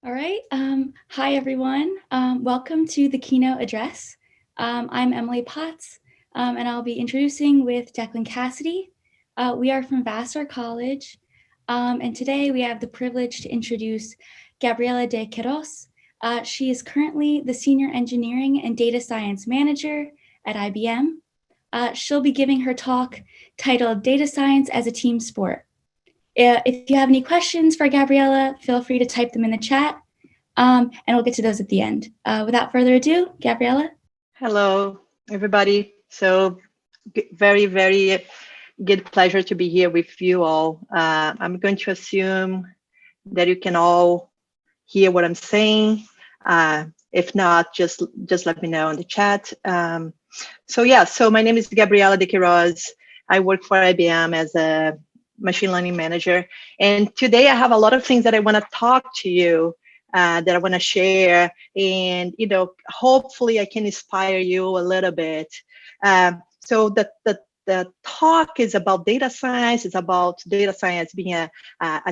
All right. Hi, everyone. Welcome to the keynote address. I'm Emily Potts, and I'll be introducing with Declan Cassidy. We are from Vassar College, and today we have the privilege to introduce Gabriela de Quieroz. She is currently the Senior Engineering and Data Science Manager at IBM. She'll be giving her talk titled Data Science as a Team Sport. If you have any questions for Gabriela, feel free to type them in the chat, and we'll get to those at the end. Without further ado, Gabriela. Hello, everybody. So very, very good pleasure to be here with you all. I'm going to assume that you can all hear what I'm saying. If not, just let me know in the chat. So my name is Gabriela de Quieroz. I work for IBM as a machine learning manager. And today I have a lot of things that I want to talk to you that I want to share, and hopefully I can inspire you a little bit. So the talk is about data science. It's about data science being a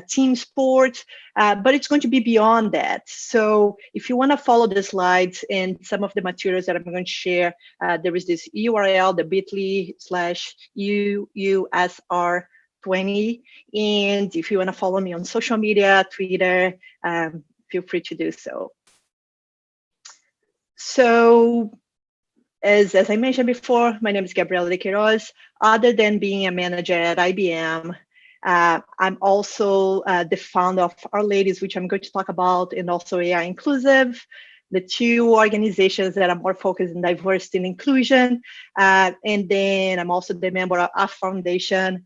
team sport, but it's going to be beyond that. So if you want to follow the slides and some of the materials that I'm going to share, there is this URL, the bit.ly/UUSR20. And if you want to follow me on social media, Twitter, feel free to do so. So as I mentioned before, my name is Gabriela de Quieroz. Other than being a manager at IBM, I'm also the founder of Our Ladies, which I'm going to talk about, and also AI Inclusive, the two organizations that are more focused on diversity and inclusion. And then I'm also the member of our foundation,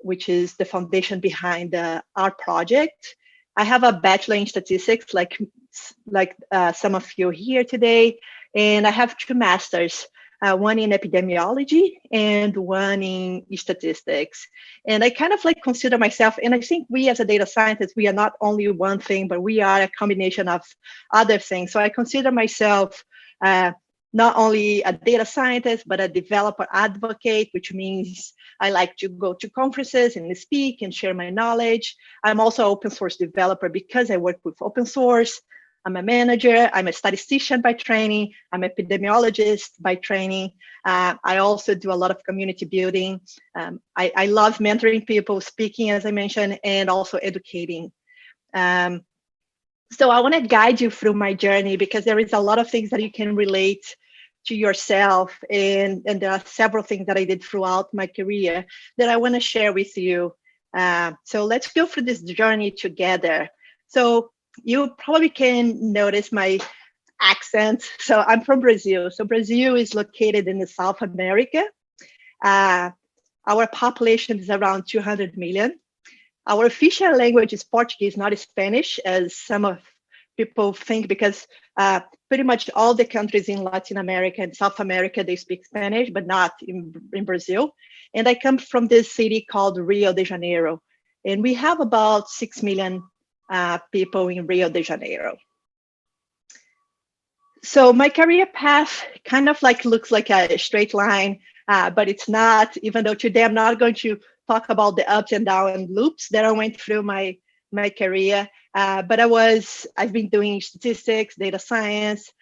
which is the foundation behind our project. I have a bachelor in statistics, like some of you here today, and I have two masters, one in epidemiology and one in statistics. And I kind of consider myself, and I think we as a data scientist, we are not only one thing, but we are a combination of other things. So I consider myself not only a data scientist, but a developer advocate, which means I like to go to conferences and speak and share my knowledge. I'm also an open source developer because I work with open source. I'm a manager. I'm a statistician by training. I'm an epidemiologist by training. I also do a lot of community building. I love mentoring people, speaking, as I mentioned, and also educating. So I want to guide you through my journey because there is a lot of things that you can relate to yourself. And there are several things that I did throughout my career that I want to share with you. So let's go through this journey together. So you probably can notice my accent. So I'm from Brazil. So Brazil is located in the South America. Our population is around 200 million. Our official language is Portuguese, not Spanish, as some of people think, because pretty much all the countries in Latin America and South America, they speak Spanish, but not in Brazil. And I come from this city called Rio de Janeiro. And we have about 6 million people in Rio de Janeiro. So my career path kind of looks like a straight line, but it's not, even though today I'm not going to talk about the ups and downs loops that I went through my career. But I've been doing statistics, data science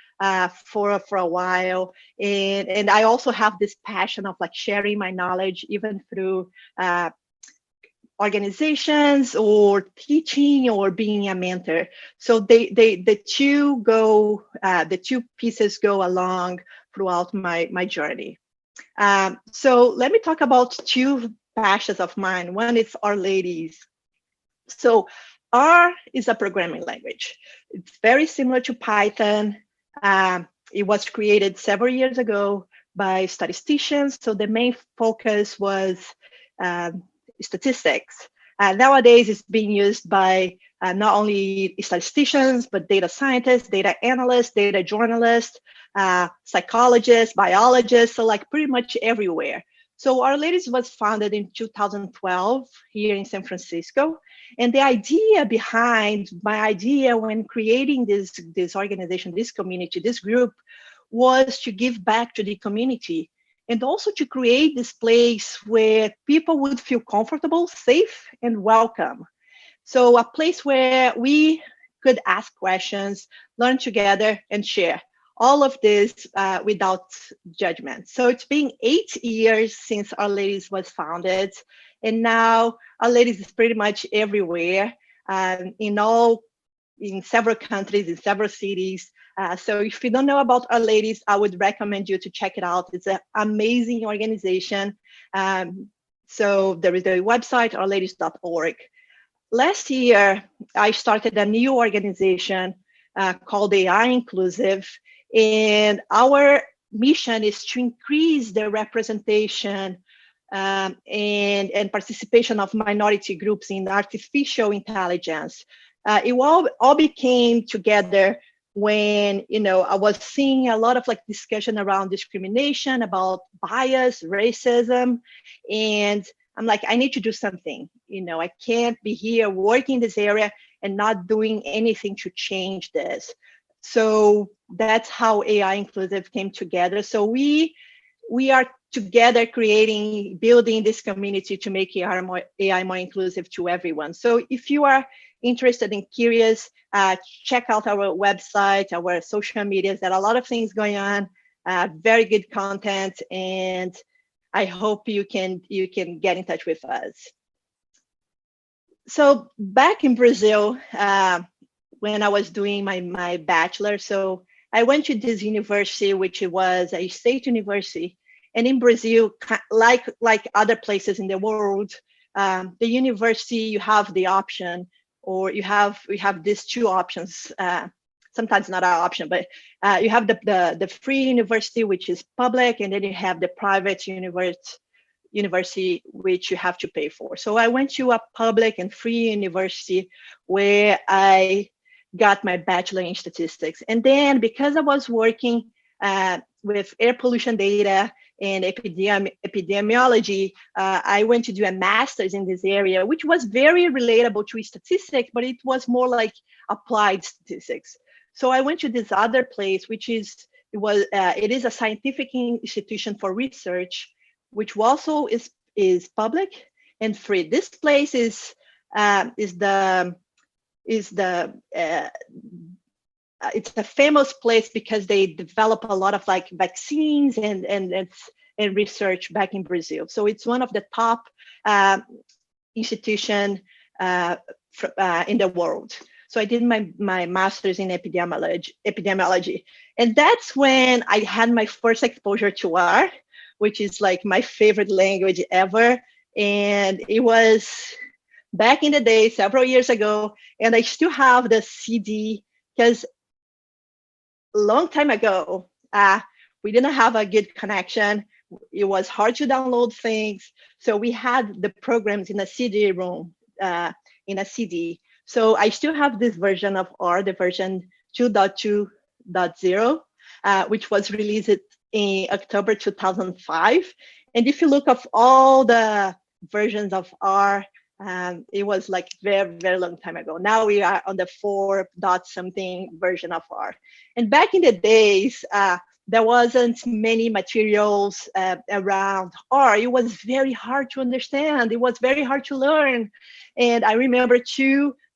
for a while. And I also have this passion of sharing my knowledge, even through organizations or teaching or being a mentor. So the two pieces go along throughout my journey. So let me talk about two passions of mine. One is Our Ladies. So R is a programming language. It's very similar to Python. It was created several years ago by statisticians. So the main focus was statistics. Nowadays, it's being used by not only statisticians, but data scientists, data analysts, data journalists, psychologists, biologists, so pretty much everywhere. So Our Ladies was founded in 2012 here in San Francisco. And the idea behind my idea when creating this organization, this community, this group, was to give back to the community and also to create this place where people would feel comfortable, safe, and welcome. So a place where we could ask questions, learn together, and share. All of this without judgment. So it's been 8 years since Our Ladies was founded, and now Our Ladies is pretty much everywhere, in several countries, in several cities. So if you don't know about Our Ladies, I would recommend you to check it out. It's an amazing organization. So there is a website, ourladies.org. Last year, I started a new organization called AI Inclusive, and our mission is to increase the representation and participation of minority groups in artificial intelligence. It all became together when I was seeing a lot of discussion around discrimination, about bias, racism, and I'm like, I need to do something. I can't be here working in this area and not doing anything to change this. So that's how AI Inclusive came together. So we are together building this community to make AI more inclusive to everyone. So if you are interested and curious, check out our website, our social medias. There are a lot of things going on, very good content, and I hope you can get in touch with us. So back in Brazil, when I was doing my bachelor, so I went to this university, which was a state university. And in Brazil, like other places in the world, the university, you have the option, or we have these two options. Sometimes not our option, but you have the free university, which is public, and then you have the private university, which you have to pay for. So I went to a public and free university where I got my bachelor in statistics. And then because I was working with air pollution data and epidemiology, I went to do a master's in this area, which was very relatable to statistics, but it was more like applied statistics. So I went to this other place, which is it is a scientific institution for research, which also is public and free. This place is it's a famous place because they develop a lot of vaccines and research back in Brazil. So it's one of the top institution in the world. So I did my master's in epidemiology. And that's when I had my first exposure to R, which is my favorite language ever. And it was back in the day, several years ago, and I still have the CD because a long time ago, we didn't have a good connection. It was hard to download things. So we had the programs in a CD-ROM, in a CD. So I still have this version of R, the version 2.2.0, which was released in October 2005. And if you look up all the versions of R, it was very, very long time ago. Now we are on the 4 dot something version of R. And back in the days, there wasn't many materials around R. It was very hard to understand. It was very hard to learn. And I remember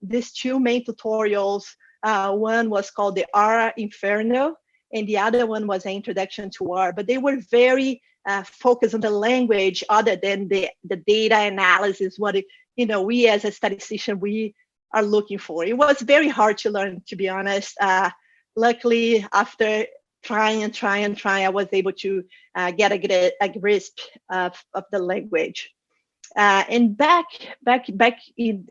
these two main tutorials. One was called the R Inferno, and the other one was an introduction to R. But they were very focused on the language other than the data analysis, we as a statistician, we are looking for. It was very hard to learn, to be honest. Luckily, after trying, I was able to get a grasp of the language. And back in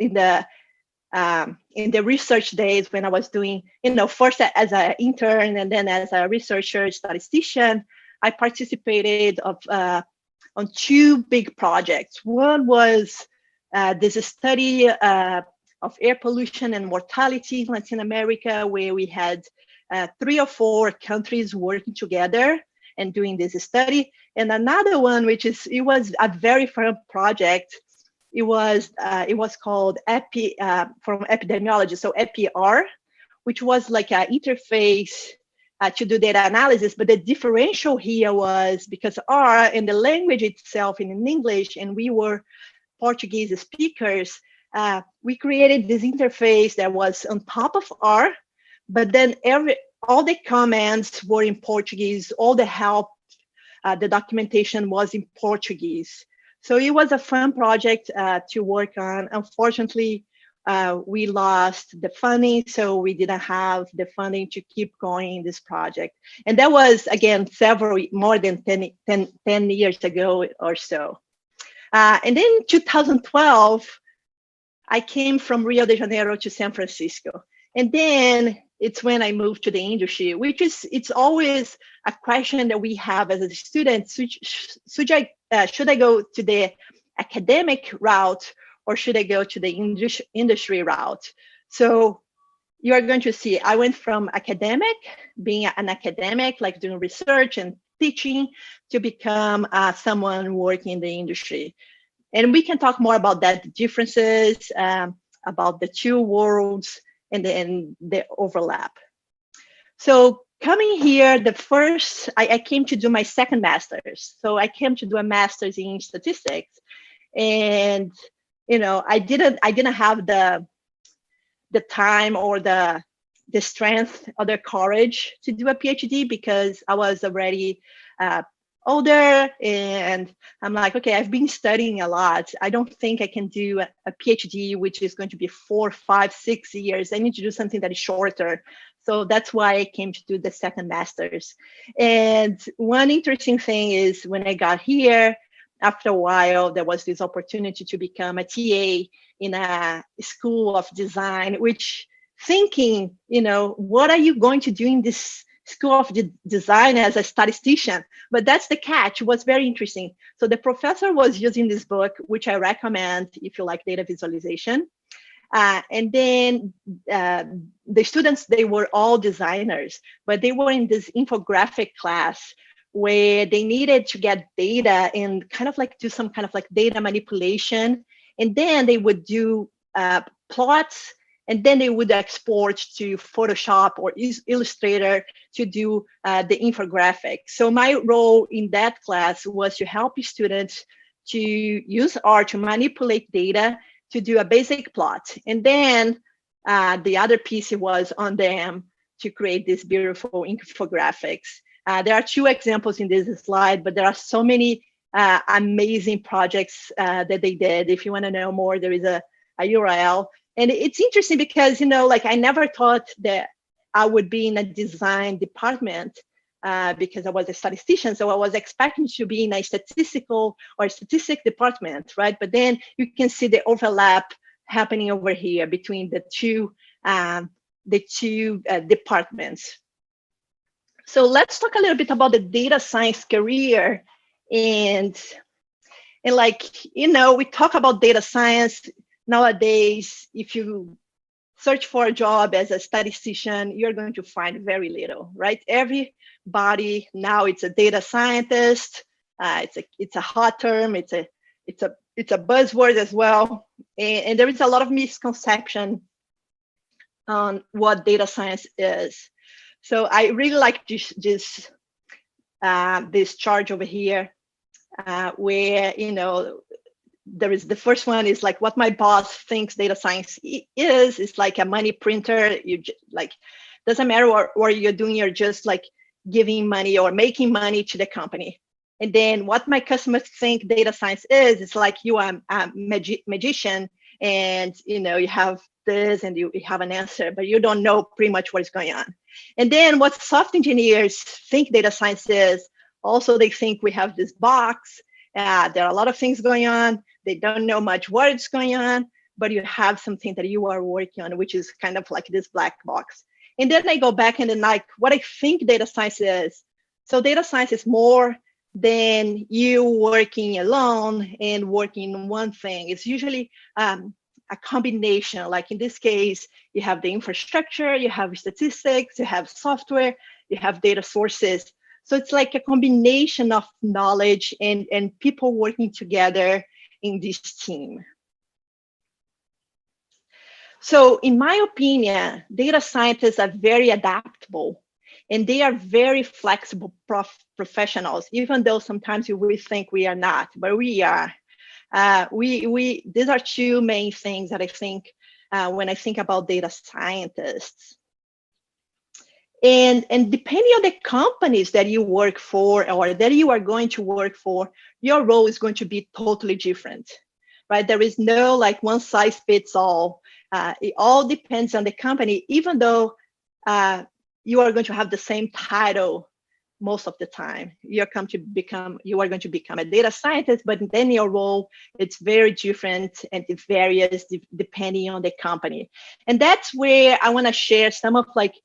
the research days when I was doing, first as an intern and then as a researcher, statistician, I participated on two big projects. One was this study of air pollution and mortality in Latin America, where we had 3 or 4 countries working together and doing this study. And another one, it was a very fun project. It was called from epidemiology, so EPR, which was an interface to do data analysis. But the differential here was because R and the language itself in English, and we were Portuguese speakers, we created this interface that was on top of R, but then all the comments were in Portuguese, all the help, the documentation was in Portuguese. So it was a fun project to work on. Unfortunately, we lost the funding, so we didn't have the funding to keep going in this project. And that was, again, more than 10 years ago or so. And then in 2012, I came from Rio de Janeiro to San Francisco. And then it's when I moved to the industry, it's always a question that we have as a student. Should I go to the academic route or should I go to the industry route? So you are going to see, I went from being an academic, like doing research and teaching, to become someone working in the industry. And we can talk more about that, the differences, about the two worlds, and then the overlap. So coming here, I came to do my second master's. So I came to do a master's in statistics. And, I didn't have the time or the strength or the courage to do a PhD because I was already older, and I'm like, okay, I've been studying a lot. I don't think I can do a PhD, which is going to be 4, 5, 6 years. I need to do something that is shorter. So that's why I came to do the second master's. And one interesting thing is when I got here, after a while, there was this opportunity to become a TA in a school of design, which thinking, what are you going to do in this School of Design as a statistician? But that's the catch. It was very interesting. So the professor was using this book, which I recommend if you like data visualization. And then the students, they were all designers, but they were in this infographic class where they needed to get data and kind of like do some kind of like data manipulation. And then they would do plots, and then they would export to Photoshop or Illustrator to do the infographic. So my role in that class was to help students to use R to manipulate data to do a basic plot. And then the other piece was on them to create these beautiful infographics. There are 2 examples in this slide, but there are so many amazing projects that they did. If you want to know more, there is a URL. And it's interesting because, I never thought that I would be in a design department because I was a statistician. So I was expecting to be in a statistical or statistic department, right? But then you can see the overlap happening over here between the two departments. So let's talk a little bit about the data science career. And we talk about data science nowadays. If you search for a job as a statistician, you're going to find very little, right? Everybody now, it's a data scientist. It's a hot term. It's a buzzword as well. And there is a lot of misconception on what data science is. So I really like this chart over here, where there is the first one is like what my boss thinks data science is. It's like a money printer. You doesn't matter what you're doing. You're just like giving money or making money to the company. And then what my customers think data science is, it's like you are a magician, and you have this and you have an answer, but you don't know pretty much what is going on. And then what soft engineers think data science is, also they think we have this box. There are a lot of things going on. They don't know much what is going on, but you have something that you are working on, which is kind of like this black box. And then I go back and then what I think data science is. So data science is more than you working alone and working on one thing. It's usually a combination. Like in this case, you have the infrastructure, you have statistics, you have software, you have data sources. So it's like a combination of knowledge and people working together in this team. So in my opinion, data scientists are very adaptable and they are very flexible professionals, even though sometimes we think we are not, but we are. These are two main things that I think when I think about data scientists. And depending on the companies that you work for or that you are going to work for, your role is going to be totally different, right? There is no like one size fits all. It all depends on the company, even though you are going to have the same title most of the time. You are going to become a data scientist, but then your role, it's very different and it varies depending on the company. And that's where I want to share some of like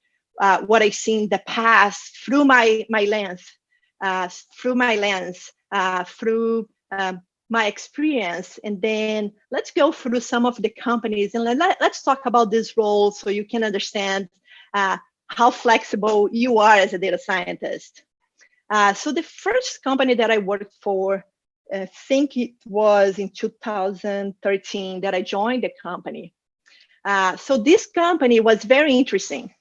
what I've seen in the past through my lens, through my experience. And then let's go through some of the companies and let's talk about this role so you can understand how flexible you are as a data scientist. So the first company that I worked for, I think it was in 2013 that I joined the company. So this company was very interesting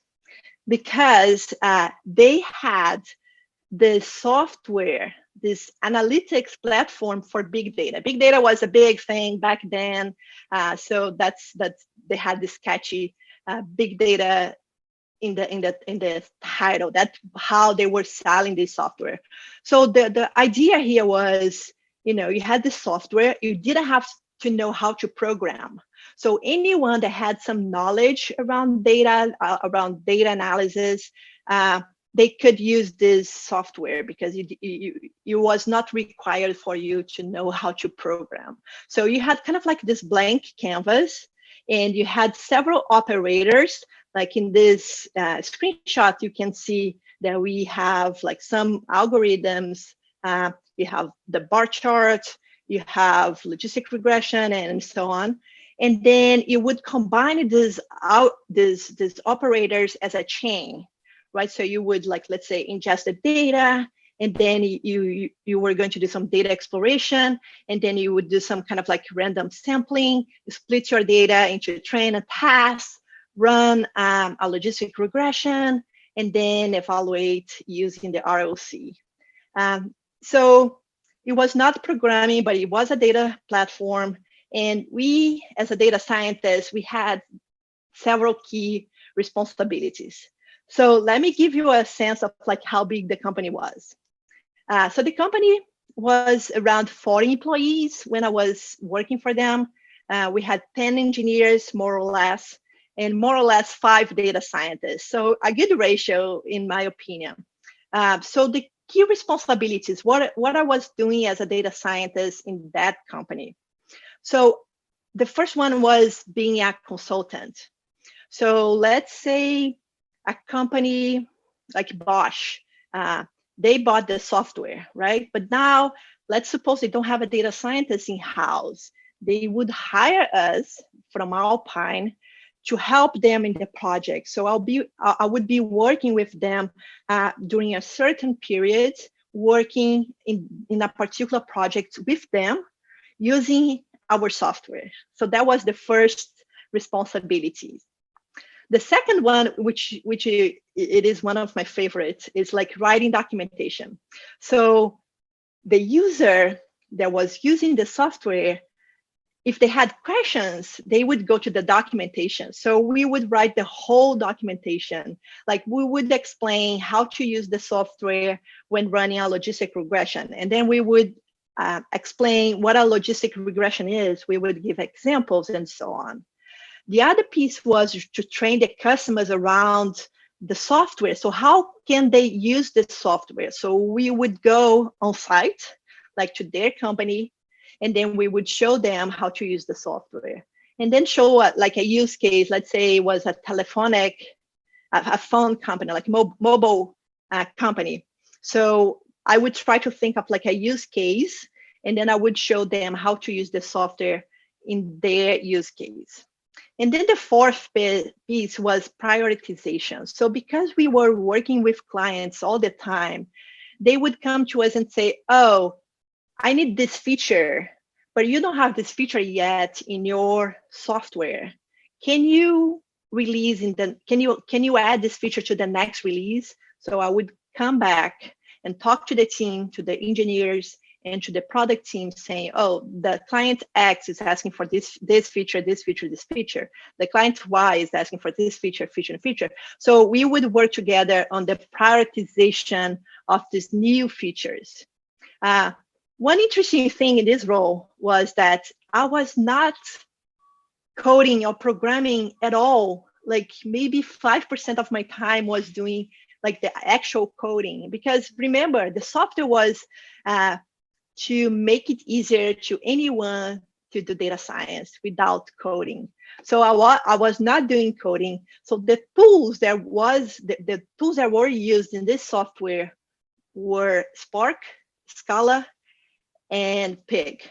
because they had the software, this analytics platform for big data. Big data was a big thing back then. So that's they had this catchy big data in the title. That's how they were selling this software. So the idea here was, you had the software, you didn't have to know how to program. So anyone that had some knowledge around data analysis, they could use this software because it was not required for you to know how to program. So you had kind of like this blank canvas, and you had several operators. Like in this screenshot, you can see that we have like some algorithms. You have the bar chart, you have logistic regression, and so on. And then you would combine these operators as a chain, right? So you would, like, let's say, ingest the data, and then you were going to do some data exploration, and then you would do some kind of like random sampling, split your data into train and pass, run a logistic regression, and then evaluate using the ROC. So it was not programming, but it was a data platform. And we, as a data scientist, we had several key responsibilities. So let me give you a sense of like how big the company was. So the company was around 40 employees when I was working for them. We had 10 engineers, more or less, and more or less 5 data scientists. So a good ratio, in my opinion. So the key responsibilities, what I was doing as a data scientist in that company. So the first one was being a consultant. So let's say a company like Bosch, they bought the software, right? But now let's suppose they don't have a data scientist in-house. They would hire us from Alpine to help them in the project. So I would be working with them during a certain period, working in a particular project with them using our software. So that was the first responsibility. The second one, which it is one of my favorites, is like writing documentation. So the user that was using the software, if they had questions, they would go to the documentation. So we would write the whole documentation. Like we would explain how to use the software when running a logistic regression. And then we would explain what a logistic regression is. We would give examples and so on. The other piece was to train the customers around the software. So how can they use the software? So we would go on site, like to their company, and then we would show them how to use the software. And then show like a use case, let's say it was a phone company, like mobile company. So I would try to think of like a use case, and then I would show them how to use the software in their use case. And then the fourth piece was prioritization. So because we were working with clients all the time, they would come to us and say, oh, I need this feature, but you don't have this feature yet in your software. Can you release can you add this feature to the next release? So I would come back and talk to the team, to the engineers, and to the product team saying, oh, the client X is asking for this feature, this feature, this feature. The client Y is asking for this feature, feature, and feature. So we would work together on the prioritization of these new features. One interesting thing in this role was that I was not coding or programming at all. Like maybe 5% of my time was doing like the actual coding, because remember, the software was to make it easier to anyone to do data science without coding. So I was not doing coding. So the tools the tools that were used in this software were Spark, Scala, and Pig.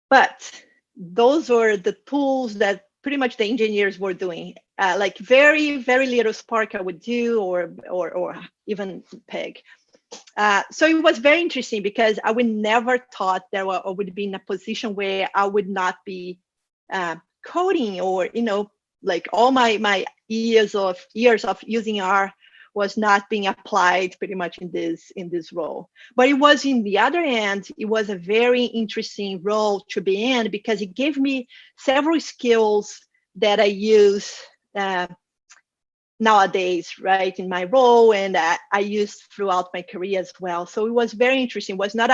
But those were the tools that pretty much the engineers were doing. Like very, very little Spark I would do, or even Pig. So it was very interesting because I would never thought that I would be in a position where I would not be coding, or like all my years of using R was not being applied pretty much in this role. But it was, in the other end, it was a very interesting role to be in because it gave me several skills that I use nowadays, right, in my role, and I used throughout my career as well. So it was very interesting. It was not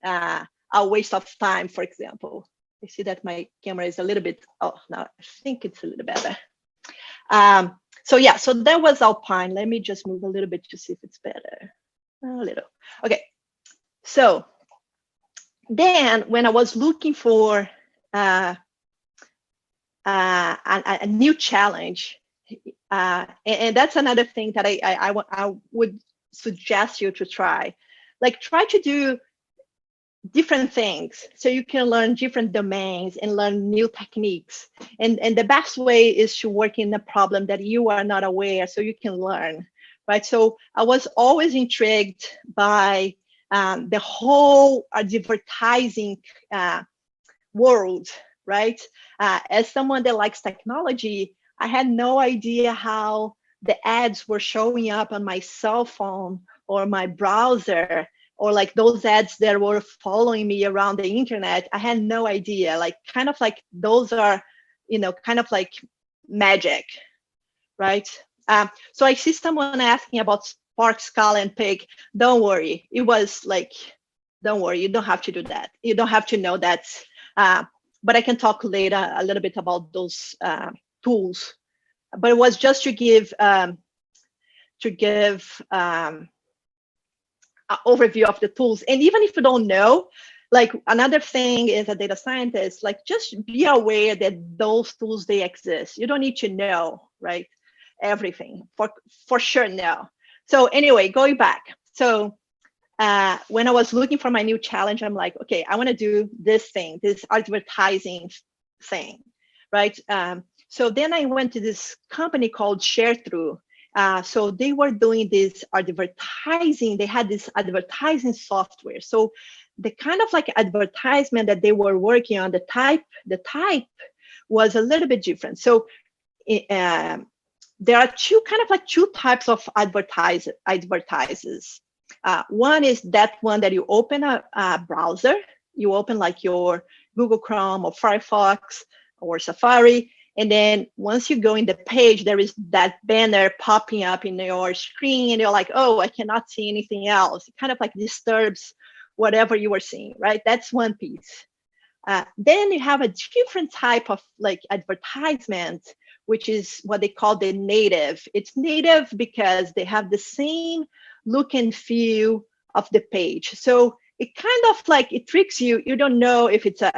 a waste of time, for example. I see that my camera is a little bit, oh, now I think it's a little better. So yeah, so that was Alpine. Let me just move a little bit to see if it's better. A little. Okay. So then when I was looking for a new challenge, and that's another thing that I would suggest you to try. Like, try to do different things so you can learn different domains and learn new techniques. And the best way is to work in a problem that you are not aware, so you can learn, right? So I was always intrigued by the whole advertising world, right? As someone that likes technology, I had no idea how the ads were showing up on my cell phone or my browser, or like those ads that were following me around the internet. I had no idea, like kind of like those are, kind of like magic, right? So I see someone asking about Spark, Scala, and Pig. Don't worry. It was like, don't worry, you don't have to do that. You don't have to know that. But I can talk later a little bit about those tools. But it was just to give an overview of the tools. And even if you don't know, like, another thing is, a data scientist, like, just be aware that those tools, they exist. You don't need to know, right, everything for sure. No. So anyway, going back. So when I was looking for my new challenge, I'm like, okay, I want to do this thing, this advertising thing, right? So then I went to this company called ShareThrough. So they were doing this advertising. They had this advertising software. So the kind of like advertisement that they were working on, the type was a little bit different. So there are two types of advertisers. One is that one that you open a browser, you open like your Google Chrome or Firefox or Safari, and then once you go in the page, there is that banner popping up in your screen, and you're like, oh, I cannot see anything else. It kind of like disturbs whatever you were seeing, right? That's one piece. Then you have a different type of like advertisement, which is what they call the native. It's native because they have the same look and feel of the page. So it kind of like, it tricks you. You don't know if it's an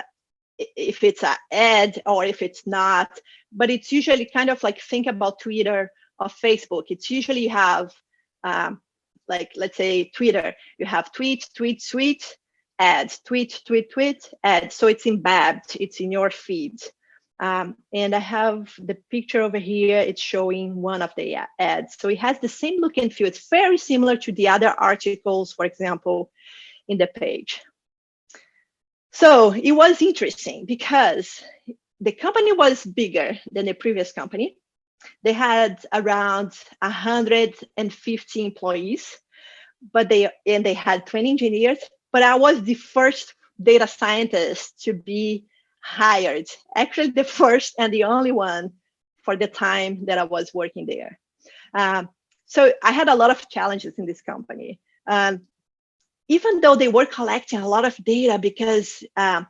ad or if it's not, but it's usually kind of like, think about Twitter or Facebook. It's usually you have, like, let's say Twitter, you have tweet, ads, tweet, ads. So it's embedded, it's in your feed. And I have the picture over here. It's showing one of the ads. So it has the same look and feel. It's very similar to the other articles, for example, in the page. So it was interesting because the company was bigger than the previous company. They had around 150 employees, they had 20 engineers, but I was the first data scientist to be hired. Actually, the first and the only one for the time that I was working there. Um, so I had a lot of challenges in this company. Even though they were collecting a lot of data, because the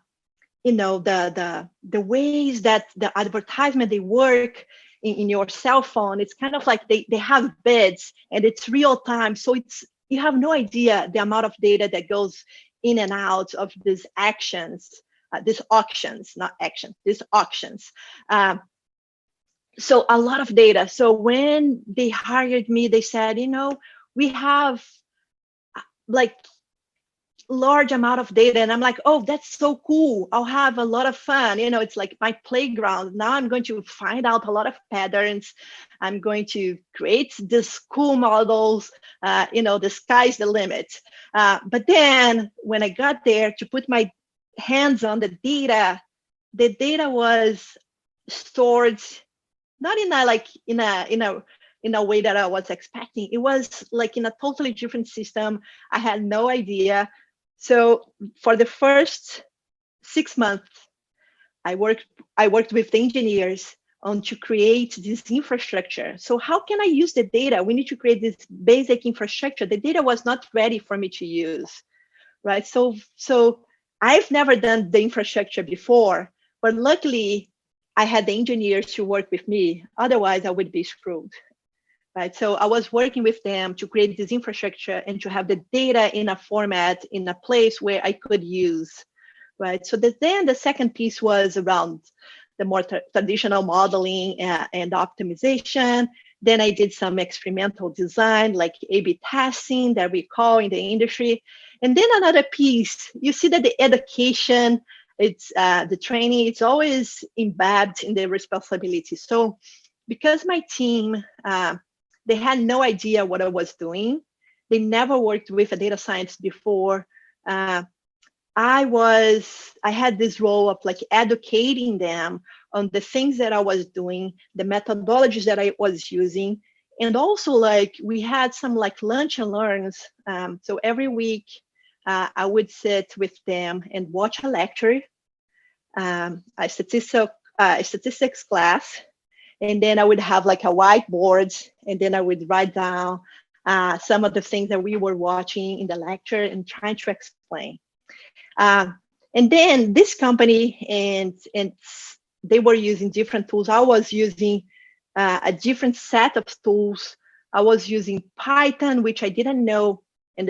ways that the advertisement they work in your cell phone, it's kind of like they have bids and it's real time, so it's you have no idea the amount of data that goes in and out of these actions, these auctions, not action, these auctions. So a lot of data. So when they hired me, they said, we have like large amount of data, and I'm like, oh, that's so cool, I'll have a lot of fun. It's like my playground. Now I'm going to find out a lot of patterns. I'm going to create these cool models. The sky's the limit. But then when I got there to put my hands on the data was stored not in a way that I was expecting. It was like in a totally different system. I had no idea. So for the first 6 months, I worked with the engineers on to create this infrastructure. So how can I use the data? We need to create this basic infrastructure. The data was not ready for me to use, right? So I've never done the infrastructure before, but luckily I had the engineers to work with me. Otherwise, I would be screwed. Right? So I was working with them to create this infrastructure and to have the data in a format, in a place where I could use, right? So then the second piece was around the more traditional modeling and optimization. Then I did some experimental design, like A/B testing that we call in the industry. And then another piece, you see that the education, it's the training, it's always embedded in the responsibility. So because my team, they had no idea what I was doing. They never worked with a data science before. I had this role of like educating them on the things that I was doing, the methodologies that I was using, and also like we had some like lunch and learns. So every week I would sit with them and watch a lecture, a statistics class, and then I would have like a whiteboard, and then I would write down some of the things that we were watching in the lecture and trying to explain. And then this company, and they were using different tools. I was using a different set of tools. I was using Python, which I didn't know, and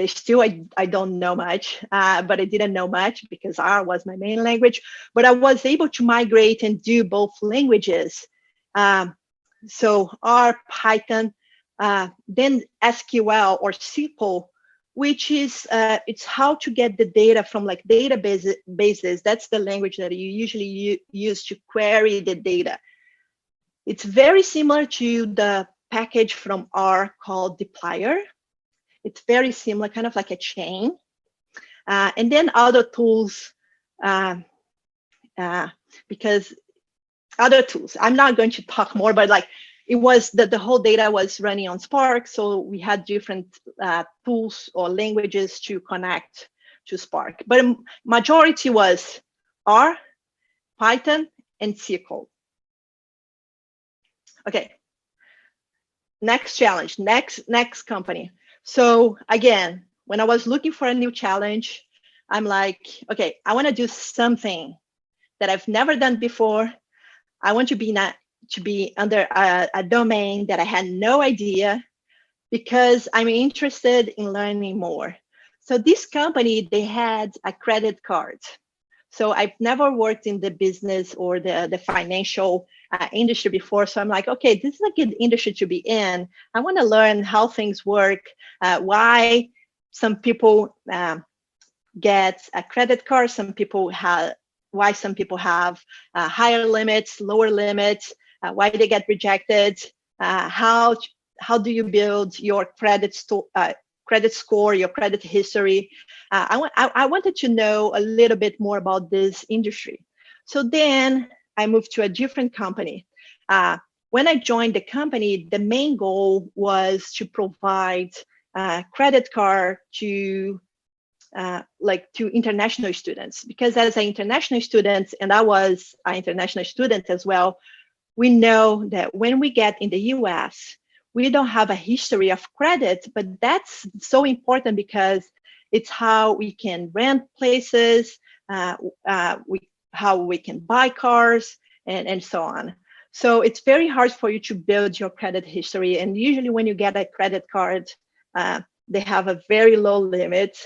I don't know much, but I didn't know much because R was my main language. But I was able to migrate and do both languages. So R, Python, then SQL or SQL, which is it's how to get the data from like databases. That's the language that you usually use to query the data. It's very similar to the package from R called dplyr. It's very similar, kind of like a chain. And then other tools, because other tools, I'm not going to talk more, but like it was the whole data was running on Spark. So we had different tools or languages to connect to Spark. But majority was R, Python, and SQL. Okay. Next challenge, next company. So again, when I was looking for a new challenge, I'm like, okay, I want to do something that I've never done before. I want to be under a domain that I had no idea, because I'm interested in learning more. So this company, they had a credit card. So I've never worked in the business or the financial industry before. So I'm like, okay, this is a good industry to be in. I want to learn how things work, why some people get a credit card, why some people have higher limits, lower limits, why they get rejected, how do you build your credit score, your credit history. I wanted to know a little bit more about this industry. So then I moved to a different company. When I joined the company, the main goal was to provide credit card to to international students, because as an international student, and I was an international student as well, we know that when we get in the US, we don't have a history of credit, but that's so important because it's how we can rent places, how we can buy cars, and so on. So it's very hard for you to build your credit history. And usually when you get a credit card, they have a very low limit,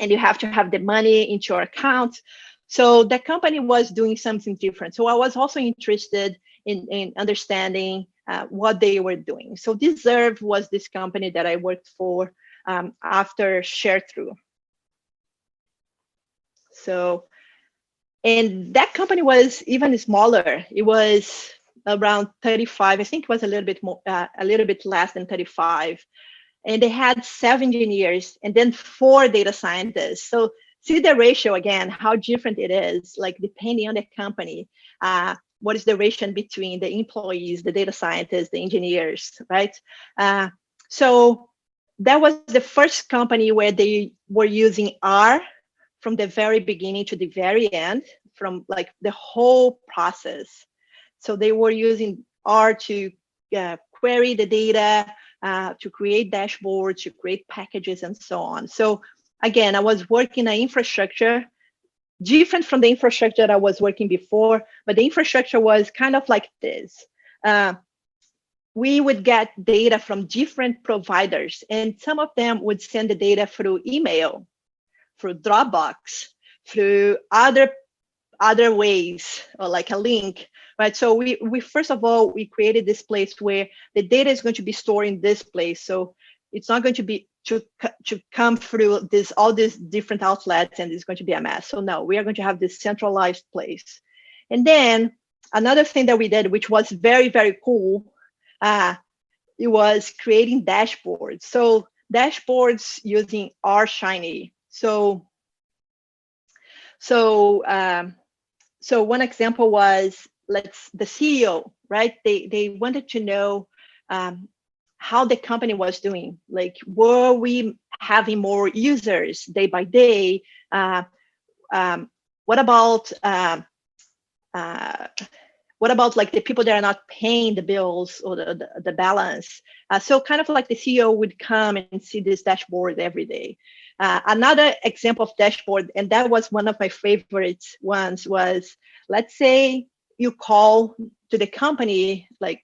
and you have to have the money into your account. So the company was doing something different. So I was also interested in understanding what they were doing. So Deserve was this company that I worked for after ShareThrough. So, and that company was even smaller. It was around 35. I think it was a little bit more, a little bit less than 35. And they had 7 engineers and then 4 data scientists. So see the ratio again, how different it is, like depending on the company. What is the ratio between the employees, the data scientists, the engineers, right? So that was the first company where they were using R from the very beginning to the very end, from like the whole process. So they were using R to query the data, to create dashboards, to create packages, and so on. So again, I was working on infrastructure, different from the infrastructure that I was working before, but the infrastructure was kind of like this. We would get data from different providers, and some of them would send the data through email, through Dropbox, through other ways, or like a link, right? So we first of all, we created this place where the data is going to be stored in this place. So it's not going to be to come through all these different outlets, and it's going to be a mess. So no, we are going to have this centralized place. And then another thing that we did, which was very, very cool, it was creating dashboards. So dashboards using R Shiny. So one example was, the CEO, right? They wanted to know how the company was doing. Like, were we having more users day by day? What about like the people that are not paying the bills or the balance? So kind of like the CEO would come and see this dashboard every day. Another example of dashboard, and that was one of my favorite ones, was, let's say you call to the company, like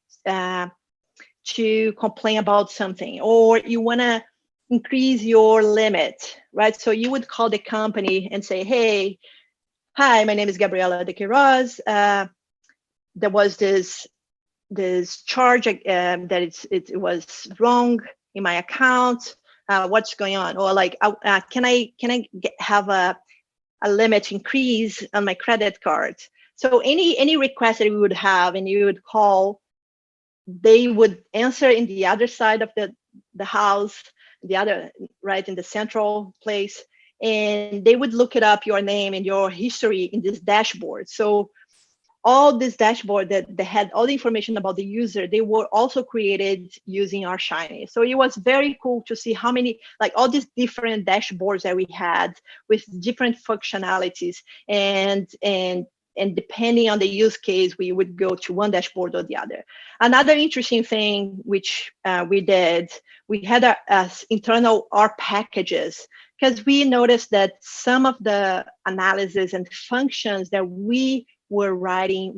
to complain about something, or you want to increase your limit, right? So you would call the company and say, hey, hi, my name is Gabriela de Quieroz. There was this charge that it was wrong in my account. What's going on? Or like, can I have a limit increase on my credit card? So any request that we would have, and you would call, they would answer in the other side of the house, the other, right, in the central place, and they would look it up, your name and your history in this dashboard. So all this dashboard that had all the information about the user, they were also created using our Shiny. So it was very cool to see how many, like all these different dashboards that we had with different functionalities, and depending on the use case, we would go to one dashboard or the other. Another interesting thing which we did, we had our internal R packages, because we noticed that some of the analysis and functions that we were writing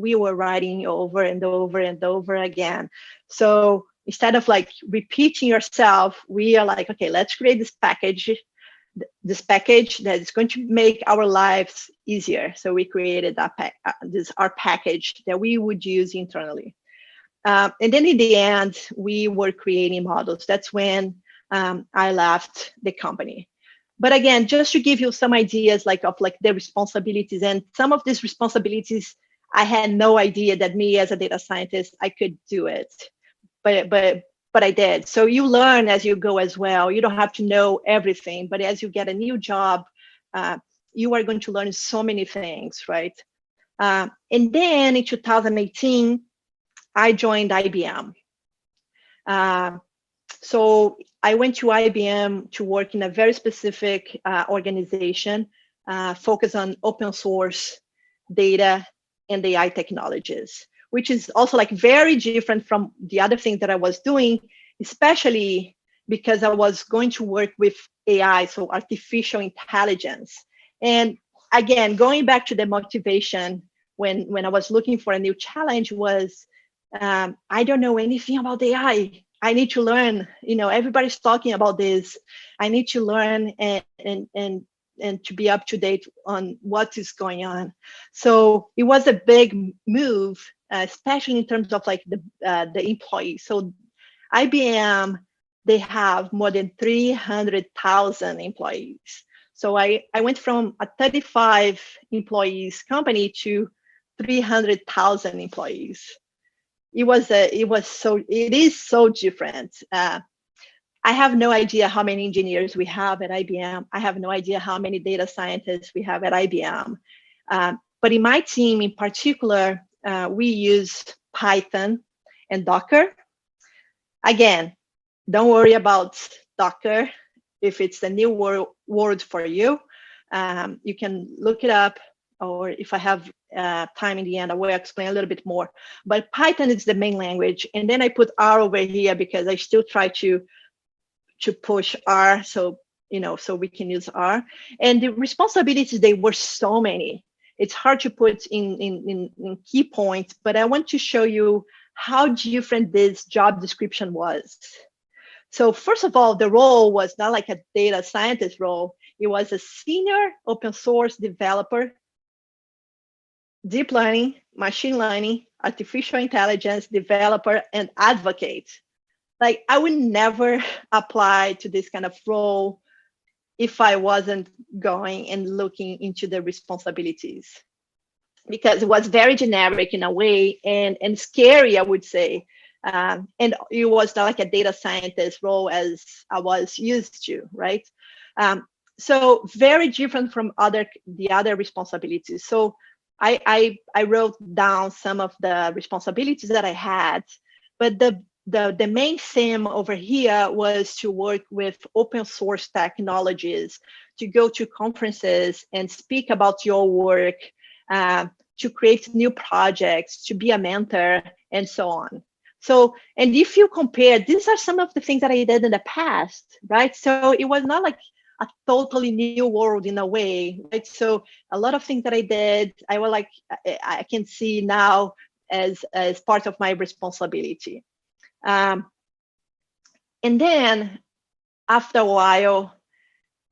over and over and over again. So instead of like repeating yourself, we are like, okay, let's create this package that is going to make our lives easier. So we created our package that we would use internally. And then in the end, we were creating models. That's when I left the company. But again, just to give you some ideas of the responsibilities, and some of these responsibilities, I had no idea that me as a data scientist, I could do it, but I did. So you learn as you go as well. You don't have to know everything, but as you get a new job, you are going to learn so many things, right? And then in 2018, I joined IBM. So I went to IBM to work in a very specific organization focused on open source data and AI technologies, which is also like very different from the other things that I was doing, especially because I was going to work with AI, so artificial intelligence. And again, going back to the motivation when I was looking for a new challenge was, I don't know anything about AI. I need to learn. Everybody's talking about this. I need to learn and to be up to date on what is going on. So it was a big move, especially in terms of like the employees. So IBM, they have more than 300,000 employees. So I went from a 35 employees company to 300,000 employees. It is so different. I have no idea how many engineers we have at IBM. I have no idea how many data scientists we have at IBM. But in my team in particular, we use Python and Docker. Again, don't worry about Docker if it's a new word for you. You can look it up, or if I have time in the end, I will explain a little bit more. But Python is the main language. And then I put R over here because I still try to push R, so we can use R. And the responsibilities, they were so many. It's hard to put in key points, but I want to show you how different this job description was. So first of all, the role was not like a data scientist role. It was a senior open source developer, deep learning, machine learning, artificial intelligence developer, and advocate. Like, I would never apply to this kind of role if I wasn't going and looking into the responsibilities, because it was very generic in a way and scary, I would say. And it was not like a data scientist role as I was used to, right? So very different from the other responsibilities. So I wrote down some of the responsibilities that I had, but the main theme over here was to work with open source technologies, to go to conferences and speak about your work, to create new projects, to be a mentor, and so on. So, and if you compare, these are some of the things that I did in the past, right? So it was not like a totally new world in a way, right? So a lot of things that I did, I can see now as part of my responsibility. And then after a while,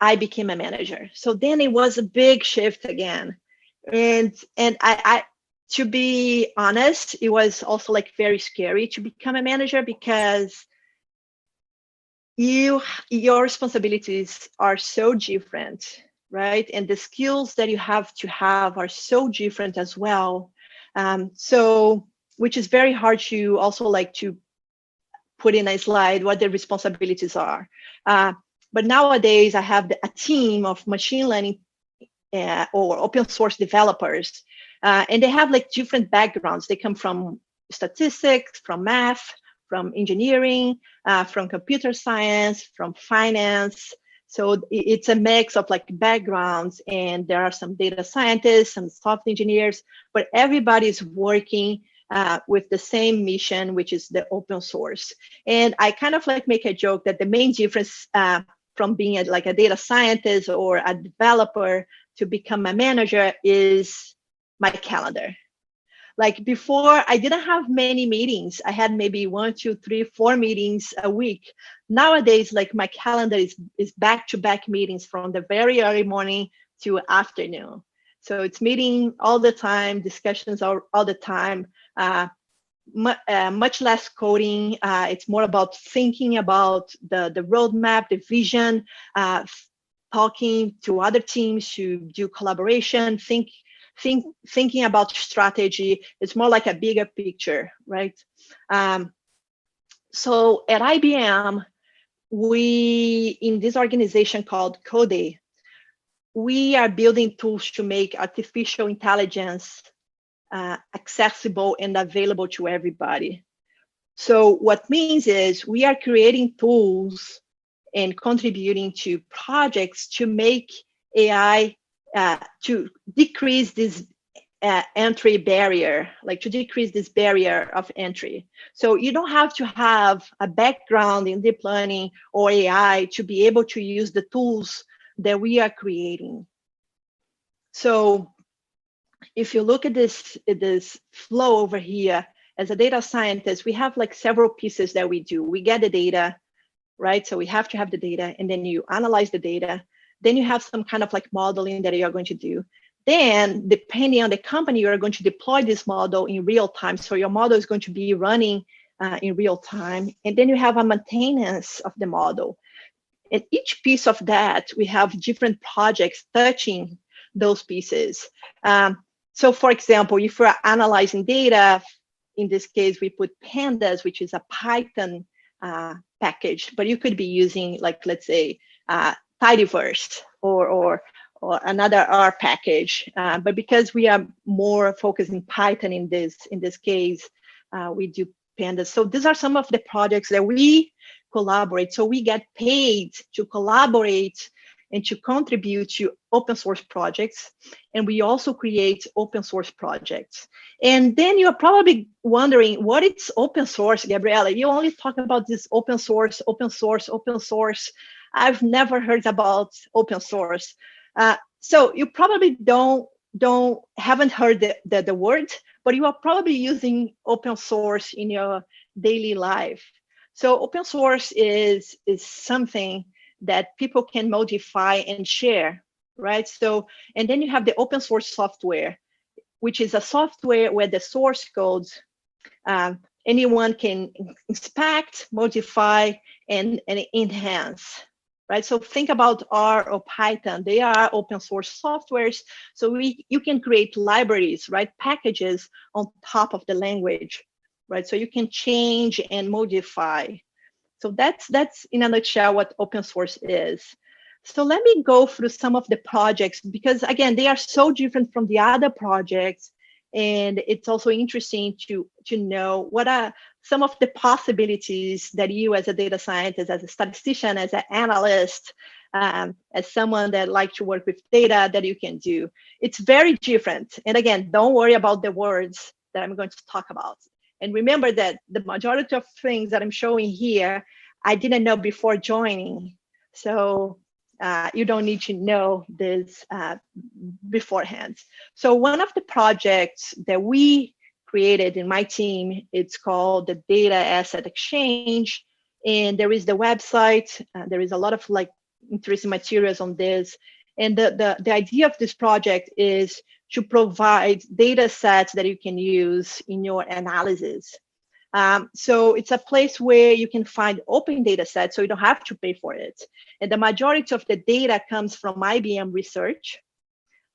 I became a manager. So then it was a big shift again. And I to be honest, it was also like very scary to become a manager, because your responsibilities are so different, right? And the skills that you have to have are so different as well. So, which is very hard to also like to put in a slide what the responsibilities are. But nowadays I have a team of machine learning or open source developers, and they have like different backgrounds. They come from statistics, from math, from engineering, from computer science, from finance. So it's a mix of like backgrounds, and there are some data scientists, some software engineers, but everybody's working with the same mission, which is the open source. And I kind of like make a joke that the main difference from being like a data scientist or a developer to become a manager is my calendar. Like before, I didn't have many meetings. I had maybe 1, 2, 3, 4 meetings a week. Nowadays, like my calendar is back-to-back meetings from the very early morning to afternoon. So it's meeting all the time, discussions all the time, much less coding. It's more about thinking about the roadmap, the vision, talking to other teams to do collaboration, thinking about strategy. It's more like a bigger picture, right? So at IBM, we, in this organization called Code, we are building tools to make artificial intelligence accessible and available to everybody. So what means is we are creating tools and contributing to projects to make AI, to decrease this entry barrier, like to decrease this barrier of entry. So you don't have to have a background in deep learning or AI to be able to use the tools that we are creating. So if you look at this flow over here, as a data scientist, we have like several pieces that we do. We get the data, right? So we have to have the data, and then you analyze the data. Then you have some kind of like modeling that you're going to do. Then, depending on the company, you're going to deploy this model in real time. So your model is going to be running in real time. And then you have a maintenance of the model. And each piece of that, we have different projects touching those pieces. So for example, if we're analyzing data, in this case, we put pandas, which is a Python package, but you could be using, like, let's say, tidyverse or another R package. But because we are more focused in Python in this case, we do pandas. So these are some of the projects that we collaborate. So we get paid to collaborate and to contribute to open source projects. And we also create open source projects. And then you're probably wondering, what is open source, Gabriela? You only talk about this open source, open source, open source. I've never heard about open source. So you probably haven't heard the word, but you are probably using open source in your daily life. So open source is something that people can modify and share, right? So, and then you have the open source software, which is a software where the source code, anyone can inspect, modify, and enhance, right? So think about R or Python. They are open source softwares. So you can create libraries, right? Packages on top of the language, right? So you can change and modify. So that's in a nutshell what open source is. So let me go through some of the projects, because again, they are so different from the other projects. And it's also interesting to know what are some of the possibilities that you, as a data scientist, as a statistician, as an analyst, as someone that likes to work with data, that you can do. It's very different. And again, don't worry about the words that I'm going to talk about. And remember that the majority of things that I'm showing here, I didn't know before joining. So you don't need to know this beforehand. So one of the projects that we created in my team, it's called the Data Asset Exchange. And there is the website. There is a lot of like interesting materials on this. And the idea of this project is to provide data sets that you can use in your analysis. So it's a place where you can find open data sets, so you don't have to pay for it. And the majority of the data comes from IBM Research.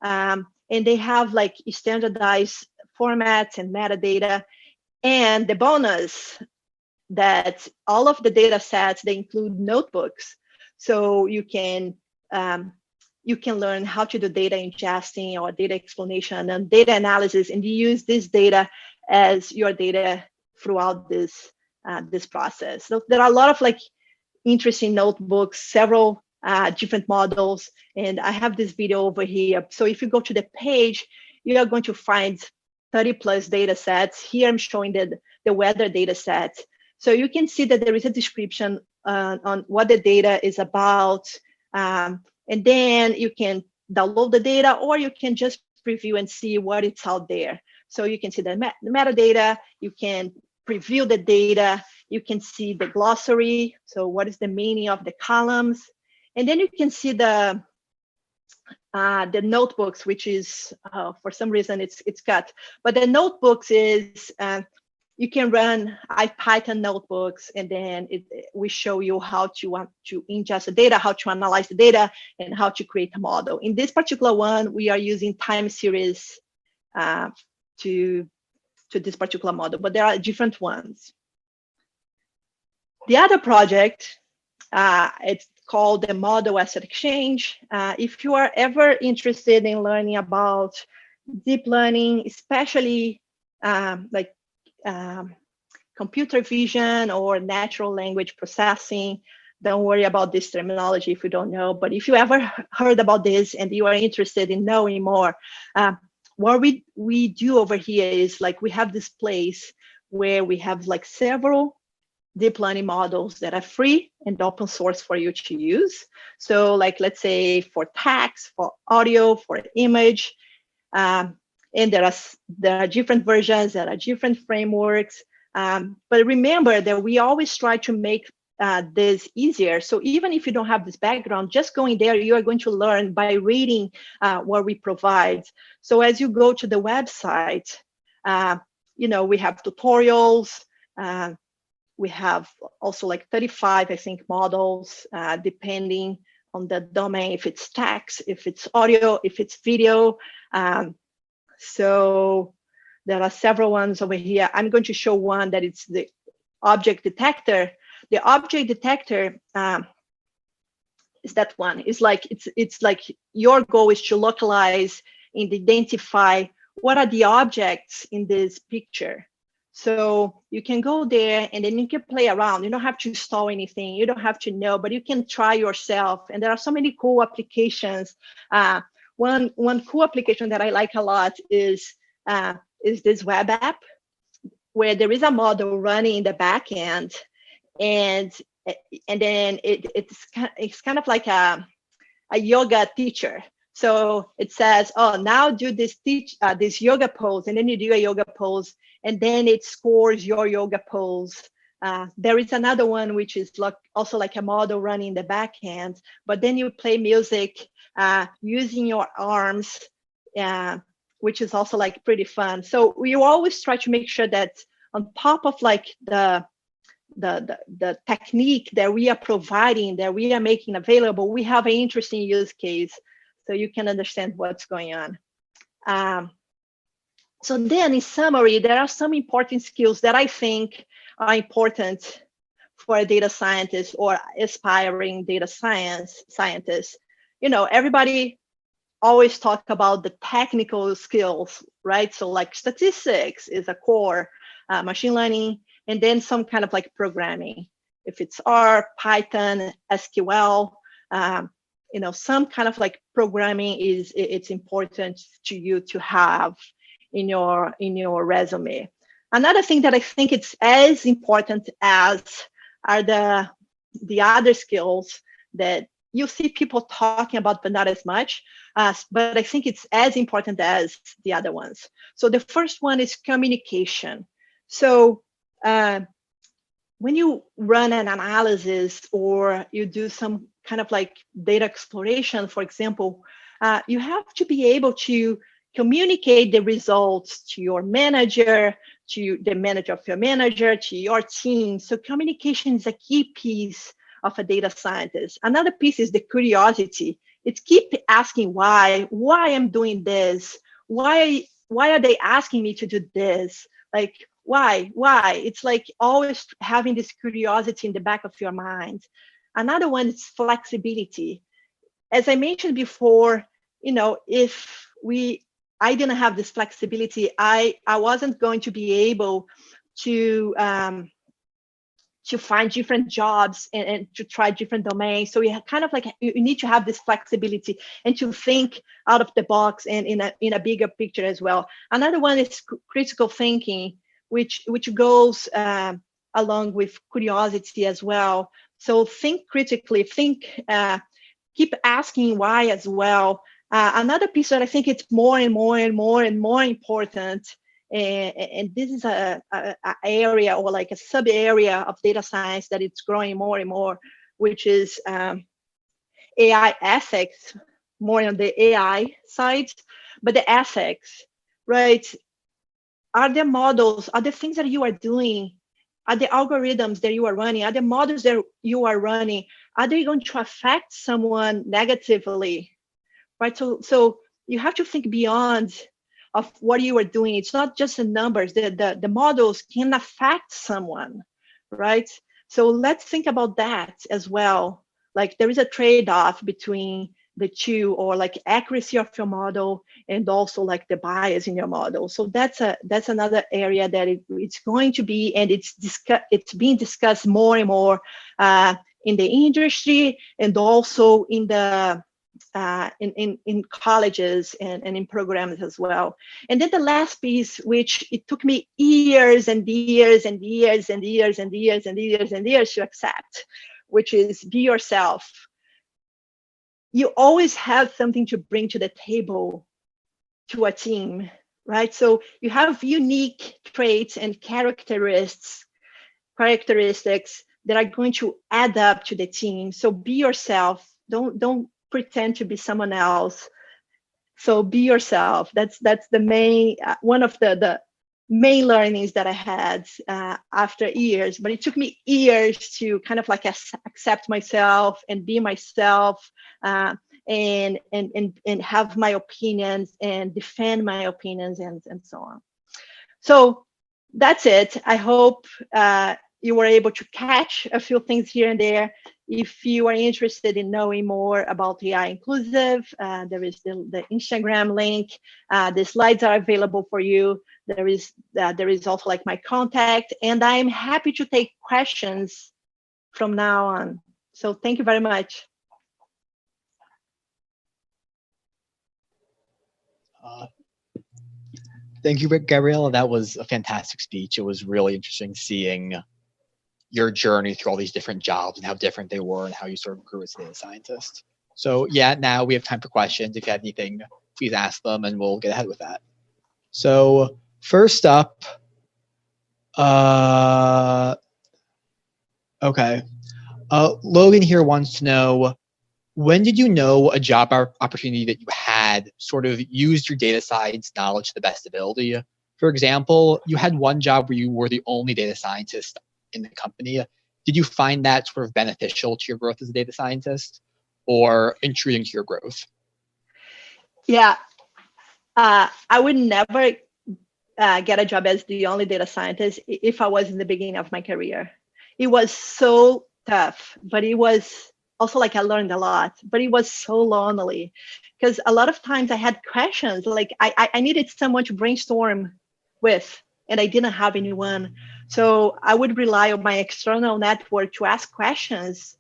And they have like standardized formats and metadata. And the bonus that all of the data sets, they include notebooks. So you can learn how to do data ingesting or data explanation and data analysis, and you use this data as your data throughout this process. So there are a lot of like interesting notebooks, several different models, and I have this video over here. So if you go to the page, you are going to find 30 plus data sets. Here I'm showing the weather data set. So you can see that there is a description on what the data is about. And then you can download the data, or you can just preview and see what it's out there. So you can see the metadata, you can preview the data, you can see the glossary. So what is the meaning of the columns? And then you can see the notebooks, which is, for some reason it's cut. But the notebooks is, you can run Python notebooks, and then we show you how to ingest the data, how to analyze the data, and how to create a model. In this particular one, we are using time series to this particular model, but there are different ones. The other project, it's called the Model Asset Exchange. If you are ever interested in learning about deep learning, especially computer vision or natural language processing, don't worry about this terminology if you don't know, but if you ever heard about this and you are interested in knowing more, what we do over here is like we have this place where we have like several deep learning models that are free and open source for you to use. So like, let's say for text, for audio, for image, and there are different versions, there are different frameworks. But remember that we always try to make this easier. So even if you don't have this background, just going there, you are going to learn by reading what we provide. So as you go to the website, we have tutorials. We have also like 35, I think, models, depending on the domain, if it's text, if it's audio, if it's video. So there are several ones over here. I'm going to show one that it's the object detector. The object detector is that one. It's like your goal is to localize and identify what are the objects in this picture. So you can go there and then you can play around. You don't have to install anything. You don't have to know, but you can try yourself. And there are so many cool applications. One cool application that I like a lot is this web app where there is a model running in the back end, and then it's kind of like a yoga teacher. So it says, oh, now do this yoga pose, and then you do a yoga pose, and then it scores your yoga pose. There is another one which is also like a model running in the back end, but then you play music using your arms, which is also like pretty fun. So we always try to make sure that on top of like the technique that we are providing, that we are making available, we have an interesting use case so you can understand what's going on. So then in summary, there are some important skills that I think are important for a data scientist or aspiring data scientist. Everybody always talk about the technical skills, right? So like statistics is a core, machine learning, and then some kind of like programming. If it's R, Python, SQL, some kind of like programming it's important to you to have in your resume. Another thing that I think it's as important as are the other skills that you see people talking about, but not as much. But I think it's as important as the other ones. So the first one is communication. So when you run an analysis or you do some kind of like data exploration, for example, you have to be able to communicate the results to your manager, to the manager of your manager, to your team. So communication is a key piece of a data scientist. Another piece is the curiosity. It's keep asking why I'm doing this, why are they asking me to do this? Like, why? It's like always having this curiosity in the back of your mind. Another one is flexibility. As I mentioned before, if I didn't have this flexibility, I wasn't going to be able to find different jobs and to try different domains. So you kind of like you need to have this flexibility and to think out of the box and in a bigger picture as well. Another one is critical thinking, which goes along with curiosity as well. So think critically, keep asking why as well. Another piece that I think it's more and more important, and this is a area or like a sub area of data science that it's growing more and more, which is AI ethics, more on the AI side, but the ethics, right? Are the models, are the things that you are doing, are the algorithms that you are running, are the models that you are running, are they going to affect someone negatively? Right, so you have to think beyond of what you are doing. It's not just the numbers. The models can affect someone, right? So let's think about that as well. Like there is a trade-off between the two, or like accuracy of your model and also like the bias in your model. So that's another area that it's going to be, and it's being discussed more and more in the industry and also in the in colleges and in programs as well. And then the last piece, which it took me years and years and years and years and years and years and years to accept, which is be yourself. You always have something to bring to the table to a team, right? So you have unique traits and characteristics that are going to add up to the team. So be yourself. Don't pretend to be someone else. So be yourself. That's the main one of the main learnings that I had after years. But it took me years to kind of like accept myself and be myself, and have my opinions and defend my opinions and so on. So that's it. I hope you were able to catch a few things here and there. If you are interested in knowing more about AI Inclusive, there is the Instagram link. The slides are available for you. There is also like my contact, and I'm happy to take questions from now on. So thank you very much. Thank you, Gabriela. That was a fantastic speech. It was really interesting seeing your journey through all these different jobs and how different they were and how you sort of grew as a data scientist. So yeah, now we have time for questions. If you have anything, please ask them and we'll get ahead with that. So first up, okay. Logan here wants to know, when did you know a job opportunity that you had sort of used your data science knowledge to the best ability? For example, you had one job where you were the only data scientist in the company. Did you find that sort of beneficial to your growth as a data scientist or intruding to your growth? Yeah, I would never get a job as the only data scientist if I was in the beginning of my career. It was so tough, but it was also like I learned a lot, but it was so lonely because a lot of times I had questions, like I needed someone to brainstorm with, and I didn't have anyone. So I would rely on my external network to ask questions.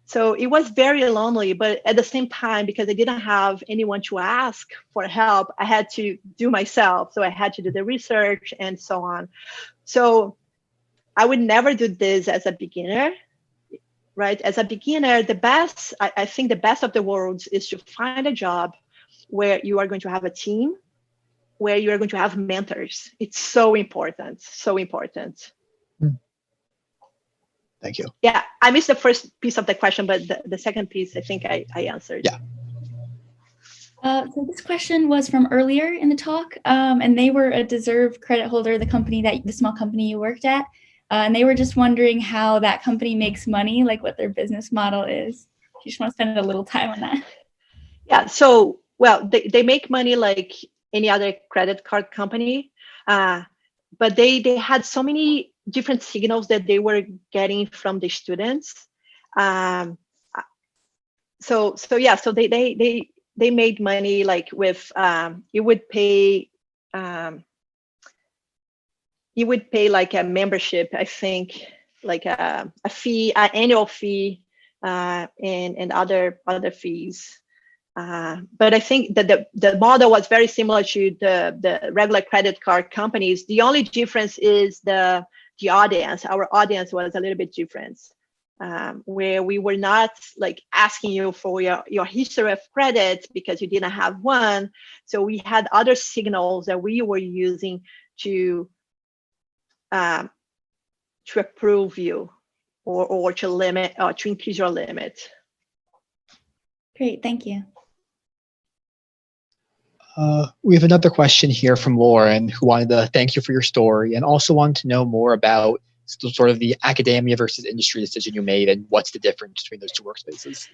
So it was very lonely, but at the same time, because I didn't have anyone to ask for help, I had to do myself. So I had to do the research and so on. So I would never do this as a beginner, right? As a beginner, I think the best of the worlds is to find a job where you are going to have a team, where you are going to have mentors. It's so important, so important. Thank you. Yeah, I missed the first piece of the question, but the second piece, I think I answered. Yeah. So this question was from earlier in the talk, and they were a deserved credit holder, the small company you worked at, and they were just wondering how that company makes money, like what their business model is. You just want to spend a little time on that. Yeah, so, well, they make money like any other credit card company, but they had so many different signals that they were getting from the students. So they made money like with you would pay like a membership, I think, like a fee, an annual fee, and other fees. But I think that the model was very similar to the regular credit card companies. The only difference is the audience. Our audience was a little bit different, where we were not like asking you for your history of credit because you didn't have one. So we had other signals that we were using to approve you or to limit or to increase your limit. Great, thank you. We have another question here from Lauren, who wanted to thank you for your story and also wanted to know more about sort of the academia versus industry decision you made and what's the difference between those two workspaces.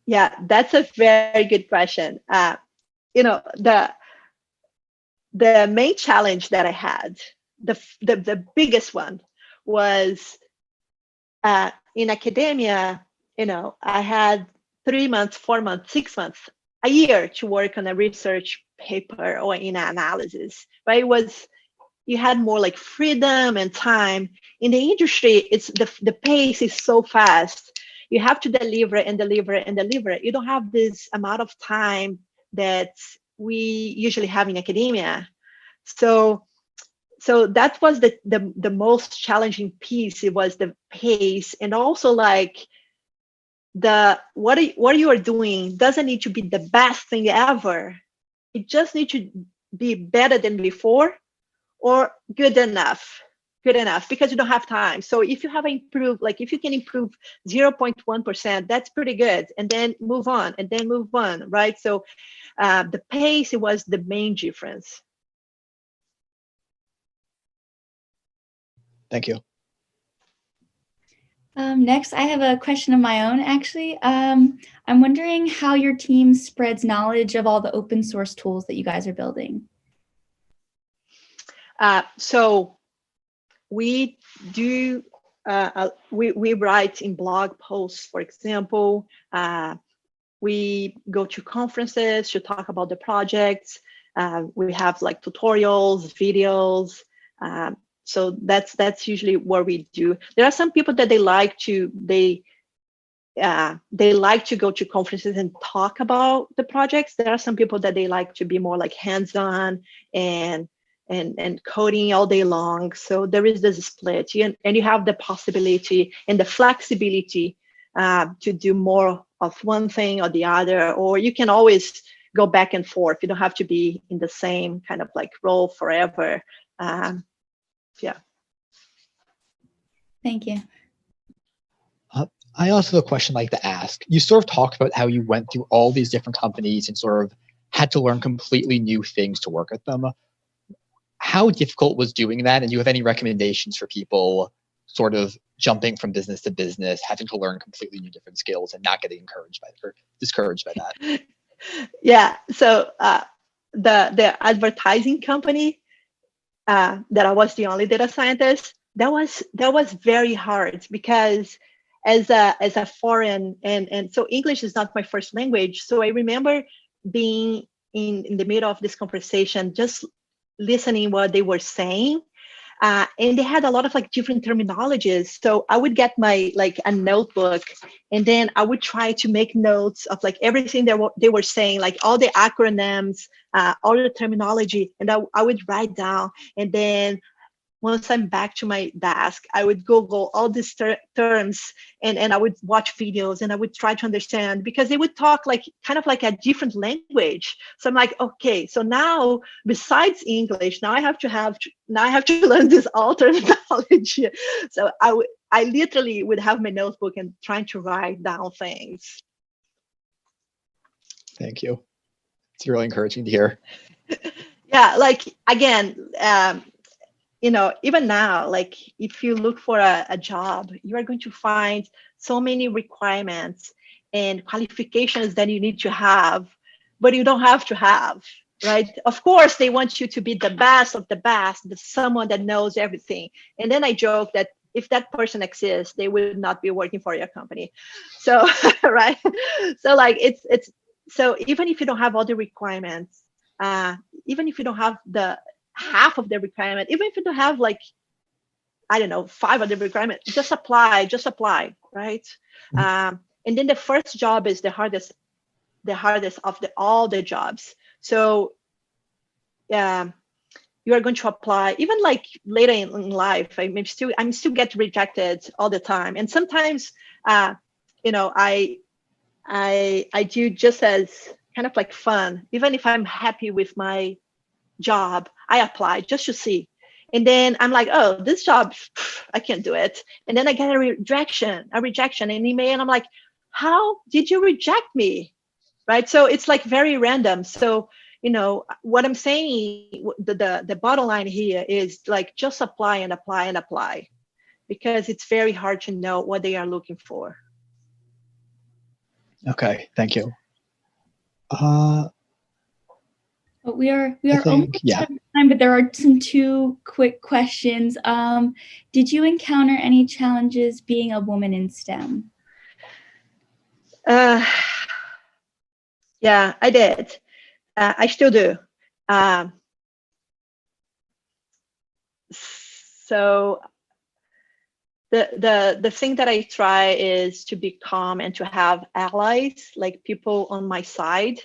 Yeah, that's a very good question. The main challenge that I had, the biggest one, was in academia. I had 3 months, 4 months, 6 months, a year to work on a research paper or in an analysis, right? You had more like freedom and time. In the industry, it's the pace is so fast. you have to deliver and deliver and deliver. You don't have this amount of time that we usually have in academia. So that was the most challenging piece. It was the pace, and also like what you are doing doesn't need to be the best thing ever. It just needs to be better than before, or good enough, because you don't have time. So if you have improved, like if you can improve 0.1%, that's pretty good, and then move on, and then move on, right? So the pace, it was the main difference. Thank you. Next, I have a question of my own, actually. I'm wondering how your team spreads knowledge of all the open source tools that you guys are building. So we do, we write in blog posts, for example. We go to conferences to talk about the projects. We have like tutorials, videos. So that's usually what we do. There are some people that they like to go to conferences and talk about the projects. There are some people that they like to be more like hands-on and coding all day long. So there is this split, and you have the possibility and the flexibility to do more of one thing or the other, or you can always go back and forth. You don't have to be in the same kind of like role forever. Yeah. Thank you. I also have a question I'd like to ask. You sort of talked about how you went through all these different companies and sort of had to learn completely new things to work at them. How difficult was doing that? And do you have any recommendations for people sort of jumping from business to business, having to learn completely new different skills and not getting encouraged by or discouraged by that? Yeah. So the advertising company that I was the only data scientist, that was very hard, because as a foreign, and so English is not my first language. So I remember being in the middle of this conversation, just listening what they were saying, and they had a lot of like different terminologies. So I would get my like a notebook, and then I would try to make notes of like everything they were saying, like all the acronyms, all the terminology, and I would write down. And then once I'm back to my desk, I would Google all these terms, and I would watch videos, and I would try to understand, because they would talk like kind of like a different language. So I'm like, okay, so now besides English, now I have to learn this alternate knowledge. So I literally would have my notebook and trying to write down things. Thank you. It's really encouraging to hear. Yeah, like again, even now, like if you look for a job, you are going to find so many requirements and qualifications that you need to have, but you don't have to have, right? Of course, they want you to be the best of the best, someone that knows everything. And then I joke that if that person exists, they would not be working for your company. So, right? So like it's so even if you don't have all the requirements, even if you don't have the half of the requirement, even if you don't have like, I don't know, 5 of the requirement, just apply, right? And then the first job is the hardest of all the jobs. So you are going to apply, even like later in life. I'm still get rejected all the time, and sometimes I do just as kind of like fun. Even if I'm happy with my job, I apply just to see. And then I'm like, oh, this job, I can't do it. And then I get a rejection, an email, and I'm like, how did you reject me? Right? So it's like very random. So, what I'm saying, the bottom line here is like, just apply and apply and apply, because it's very hard to know what they are looking for. Okay, thank you. But we are almost yeah. out of time, but there are some 2 quick questions. Did you encounter any challenges being a woman in STEM? Yeah, I did. I still do. So the thing that I try is to be calm and to have allies, like people on my side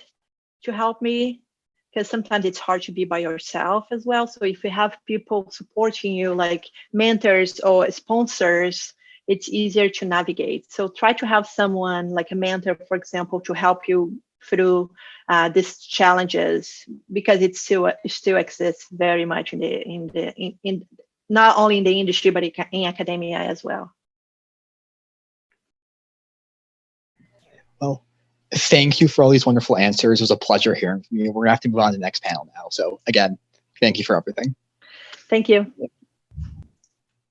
to help me, because sometimes it's hard to be by yourself as well. So if you have people supporting you, like mentors or sponsors, it's easier to navigate. So try to have someone like a mentor, for example, to help you through these challenges, because it still exists very much in not only in the industry but in academia as well. Well, thank you for all these wonderful answers. It was a pleasure hearing from you. We're gonna have to move on to the next panel now. So again, thank you for everything. Thank you.